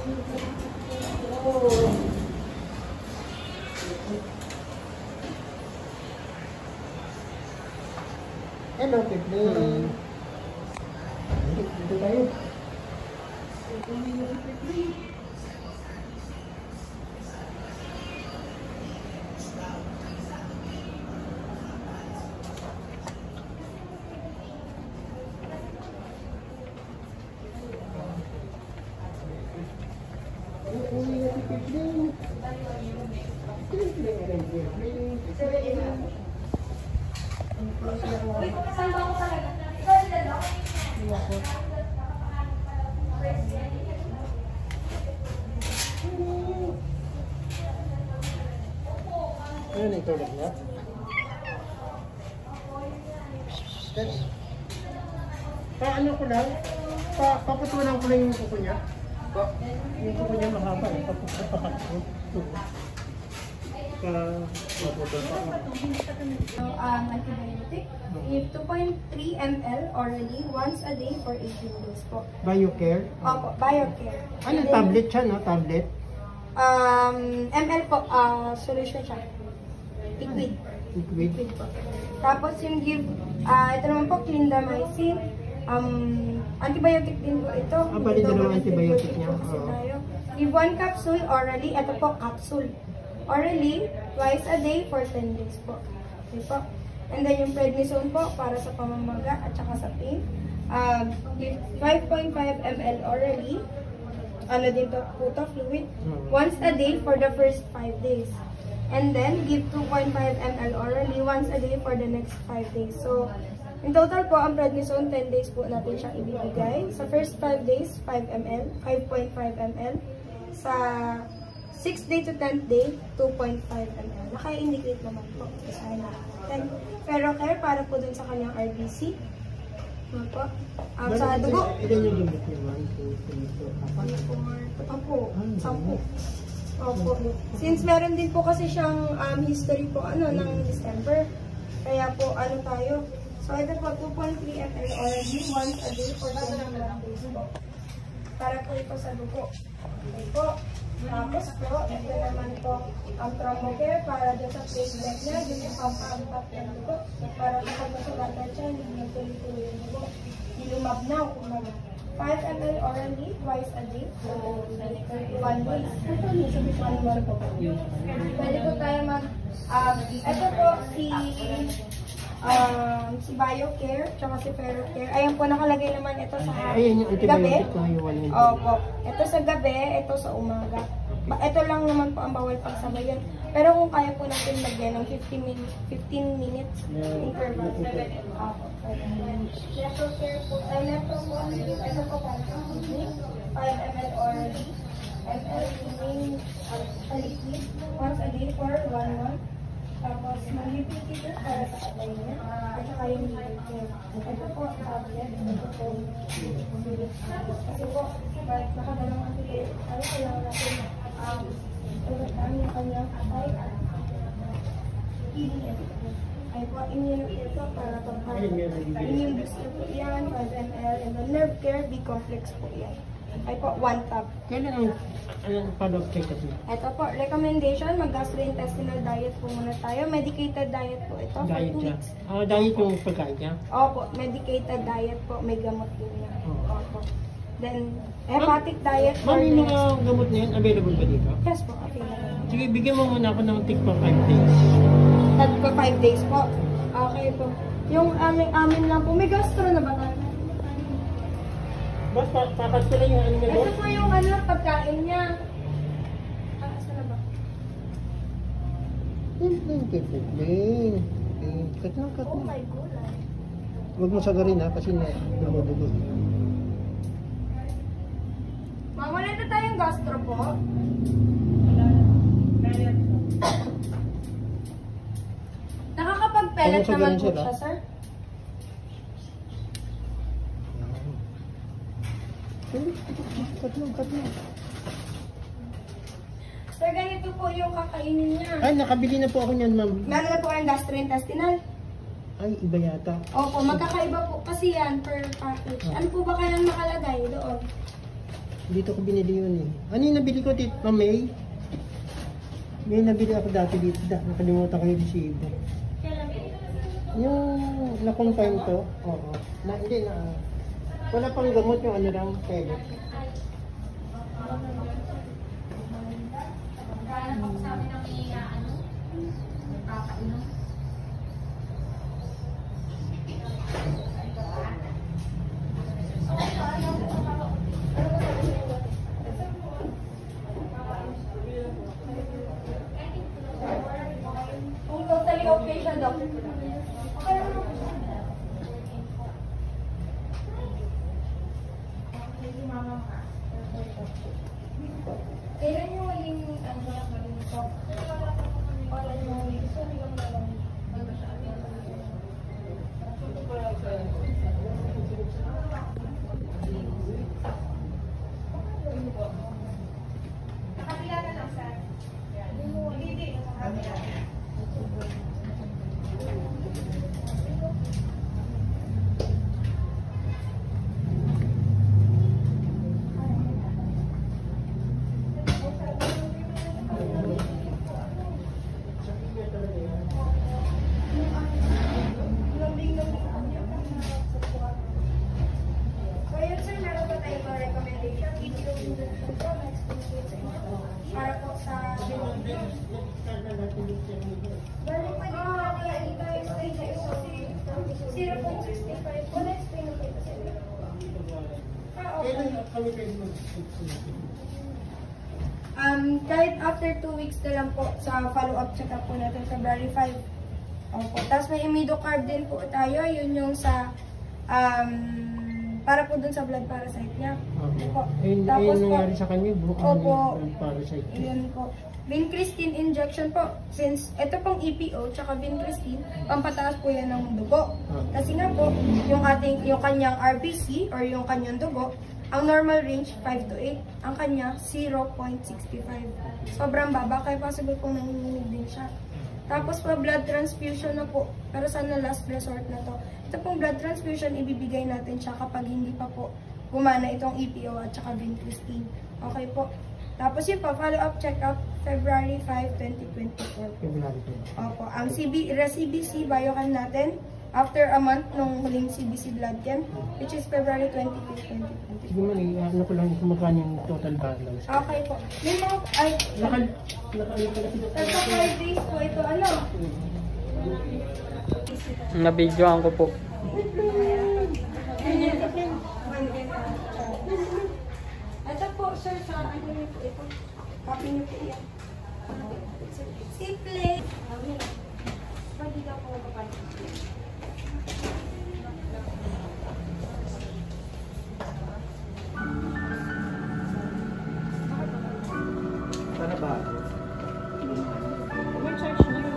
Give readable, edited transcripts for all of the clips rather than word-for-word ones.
Hello, Pipling. Dito tayo. Ano ito ulit na? Paano ko lang? Paputulan ko lang yung kuko niya. Yung kuko niya mahaba. Paputulan ko. Antibiotic. Give 2.3 ml orally once a day for 18 days po. BioCare? Opo, BioCare. Ano, tablet siya, no? Tablet? ml po, solution siya. Liquid. Liquid? Po. Tapos yung give, ito naman po, clindamycin. Antibiotic din po ito. Bali dalawang antibiotic niya. Give 1 capsule orally. Ito po, capsule. Orally, twice a day for 10 days po. Okay po. And then yung prednisone po, para sa pamamaga at saka sa pain. Give 5.5 ml orally. Ano din po to, fluid. Once a day for the first 5 days. And then, give 2.5 ml orally once a day for the next 5 days. So, in total po, ang prednisone, 10 days po natin siyang ibibigay. Sa first 5 days, 5 ml, 5.5 ml. Sa 6th day to 10th day, 2.5 ml. Naka-indicate naman po. Then, Ferrocare para po dun sa kanyang RBC. Ano po? Sa dugo. Ilan yung gamit niya? 1, 2, 3, 4, 5. Opo, 10. Opo. Since meron din po kasi siyang history po ng December. Kaya po tayo. So ito po 2.3 ml orally once a day for 21 days po. Para po ito sa dugo. Okay po. Tapos po, ito naman po ang Thromocare para dyan sa platelet niya, dyan yung pampampat ng dugo. Para kapag masulatan siya, hindi nagtuloy-tuloy yung dugo. Ilumab na o kumaga. 5 ml orally, twice a day. So, 1 days. 1 month po. Pwede po tayo ito po si BioCare, tsaka si Ferrocare. Ayan po, nakalagay naman ito sa gabi. Opo. Ito sa gabi, ito sa umaga. Ito lang naman po ang bawal pagsabayan. Pero kung kaya po natin lagyan ng 15 minutes interval. Opo. Ferrocare po, ito po para sa 5 ml orally. ml meaning liquid once a day for 1 month. Tapos, mag-repeat para sa atay niya. At saka yung liquid. Ito po, tablet. Ito po, kasi po, nakadalawang antibiotic tayo, kailangan natin ugataan yung kanyang atay at healing. Ay po, immunocare po para immune booster po yan, 5 ml. And then nerve care, B-complex po yan. Ay po, 1 tab. Kailan ang follow-up check kasi? Ito po, recommendation, mag-gastrointestinal diet po muna tayo. Medicated diet po ito for 2 weeks. Diet yung pagkain niya? Opo, medicated diet po, may gamot din yan. Opo. Then, hepatic diet for Ma'am, yung mga gamot na yan, available ba dito? Yes po, available. Sige, bigyan mo muna ako ng tick for 5 days. Tag pa 5 days po. Okay po. Yung amin lang po, may gastro na ba tayo? Boss, pakat ko lang yung ano mo. Ito po yung pagkain niya. Asa na ba? Pipling. Cut na. Oh my God. Huwag mo sagarin ha, kasi namudugo. Wala na tayong gastro po. Nakakapag-pellet naman po siya, sir. Cut na. Sir, ganito po yung kakainin niya. Ay, nakabili na po ako niyan, ma'am. Meron na po kayong gastrointestinal. Ay, iba yata. Opo, magkakaiba po kasi yan per package. Ano po ba kayang nakalagay doon? Dito ko binili yun eh. Ano yung nabili ko dito? May? May nabili ako dati dito. Nakalimutan ko yung resibo. Yung na-confine to? Oo. Hindi na. Wala pang gamot yung ano lang. Pwede. Kung totally okay siya, Dok. Kailan yung huling para po sa balik pa din natin ito yung stage ito 0.65 wala explain na ito sa inyo. Kahit after 2 weeks na lang po sa follow-up check-up po natin February 5. Opo. Tapos may immunocarb din po tayo, yun yung sa para po dun sa blood parasite niya. Opo. Tapos po, nangyari sa kanya, opo, blood parasite. yun po. Vincristin injection po. Since ito pong EPO tsaka Vincristin, pampataas po yan ng dugo. Kasi nga po, yung kanyang RBC or yung kanyang dugo, ang normal range 5 to 8. Ang kanya 0.65. Sobrang baba, kaya possible pong nanginginig din siya. Tapos po blood transfusion na po. Pero sana last resort na to. Ito pong blood transfusion, ibibigay natin siya kapag hindi pa po gumana itong EPO at saka Vincristin. Okay po. Tapos yun po, follow-up check-up February 5, 2024. Opo. Ang CBC biochem natin after a month nung huling CBC blood chem, which is February 22, 2024. Sige mo, ano ko lang kung magkano yung total balance. Okay po. May mga, ay, nasa 5 days po ito, ano? Na-videoan ko po. Ito po, sir, sa ano niyo po ito? Copy niyo po yan. Simple. Pwede ka po kapatid. Para ba? Charge niyo.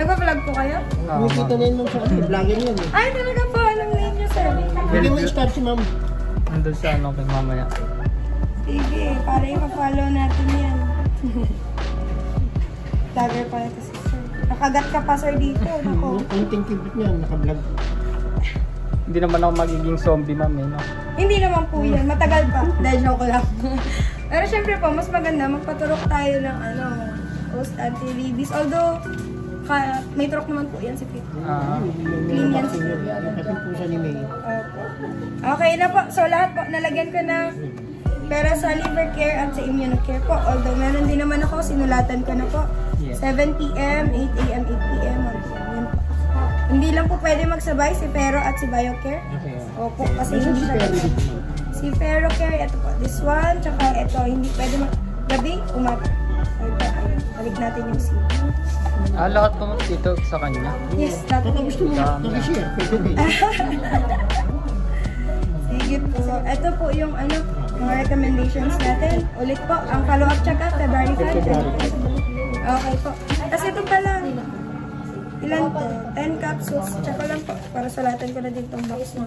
Nagpa-vlog po kayo? Nakikita na yun sa vlogger yun eh. Ay, talaga po. Alam na yun sir. Hindi mo i-start si ma'am. Nandun sa ano kay mamaya. Sige, para ipa-follow natin yan. Vlogger pala ito si sir. Nakagat ka pa sir dito. Nako. Ang tingkibit niya, naka-vlog. Hindi naman ako magiging zombie, ma'am, eh, no? Hindi naman po yan. Matagal pa. Dahil joke lang. Pero syempre po, mas maganda magpaturok tayo ng post anti-rabies. Although, may turok naman po yan si Pete. Clean yan sir. Kasi po siya ni May. Opo. Okay na po. So lahat po, nalagyan ko na pera sa liver care at sa immunocare po. Although meron din naman ako, sinulatan ko na po. 7 p.m., 8 a.m., 8 p.m. 1 p.m. Yan po. Hindi lang po pwede magsabay si Fero at si Biocare. Opo, kasi hindi siya. Si Fero Care, ito po. This one, tsaka ito, hindi pwede gabi, umaga. Ito, ayun. Balik natin yung seat. Lahat po dito sa kanya. Yes, lahat po. Gusto mo, nag-share. Sige po. So, ito po yung mga recommendations natin. Ulit po, ang follow-up check-up, February 5. Okay po. Tapos ito pala, ilan po? 10 capsules. Tsaka lang po, para sulatan ko na din itong box mo.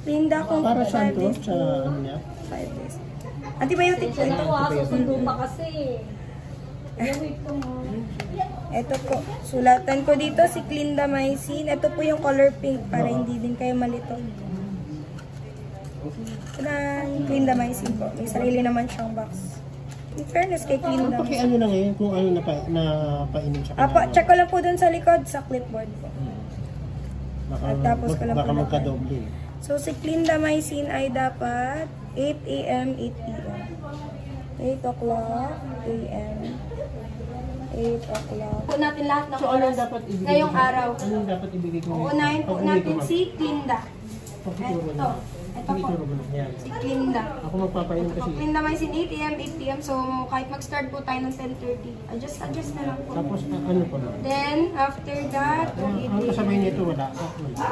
Linda kung Para saan 5 to? days. Sa ano niya? 5 days. Antibiotic po ito. Susundo pa kasi. Ito po, sulatan ko dito si clindamycin. Ito po yung color pink para hindi din kayo malito. Clindamycin po. May sarili naman siyang box. In fairness kay Clinda. Paki ano na ngayon kung ano napainom sa Apo, check ko lang po dun sa likod sa clipboard po. At tapos ko lang baka po magka-doble. So, si clindamycin ay dapat 8 a.m., 8 p.m. 8 o'clock a.m. 8 o'clock. Po natin lahat ng So, ano oras dapat ibigay ngayong ko? araw. Ano dapat ibigay ko? Uunahin po natin si Clinda. Pagtuturo Ito. na. Ito po. Ituturo mo na. Yan. Si Clinda. Ako magpapainom kasi. Clindamycin 8 a.m., 8 p.m. So, kahit mag-start po tayo ng 10:30. Adjust na lang po. Tapos ano pa ba? Then, after that, Ang kasabay nito wala. Wala.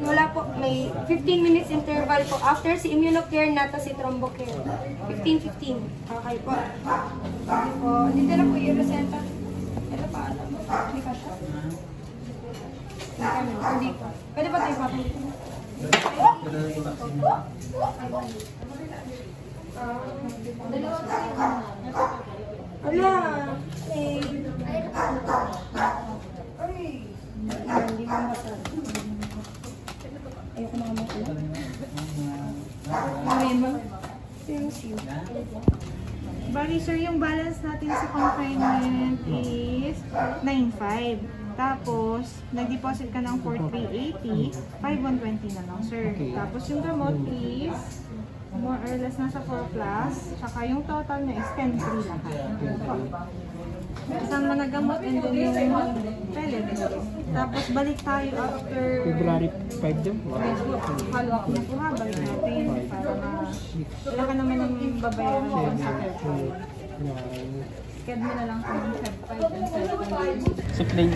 8:15. Wala po. May 15 minutes interval po. After si Immunocare na, si Thrombocare. 15:15. Okay po. Okay po. Dito na po yung resenta. Ito pa. Hindi ka siya. Dito. Pwede ba tayo papalik? Ala! Eh. Hindi mo basa. Ayoko makamukha. Thank you. Bali, sir, yung balance natin sa confinement is 9.5. Tapos, nag-deposit ka ng 4,380, 5,120 na lang, sir. Okay. Tapos, yung gamot is more or less nasa 4 plus. Tsaka yung total niya is 10,3 lahat. Kasama na gamot and then yung pellet. Tapos, balik tayo after February 5 din. follow up na po ha. Balik natin para wala ka naman ng babayaran ng sakit. Schedule na lang kung Feb 5 and Feb 5. Si Plain.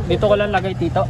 Dito ko lang lagay, Tito.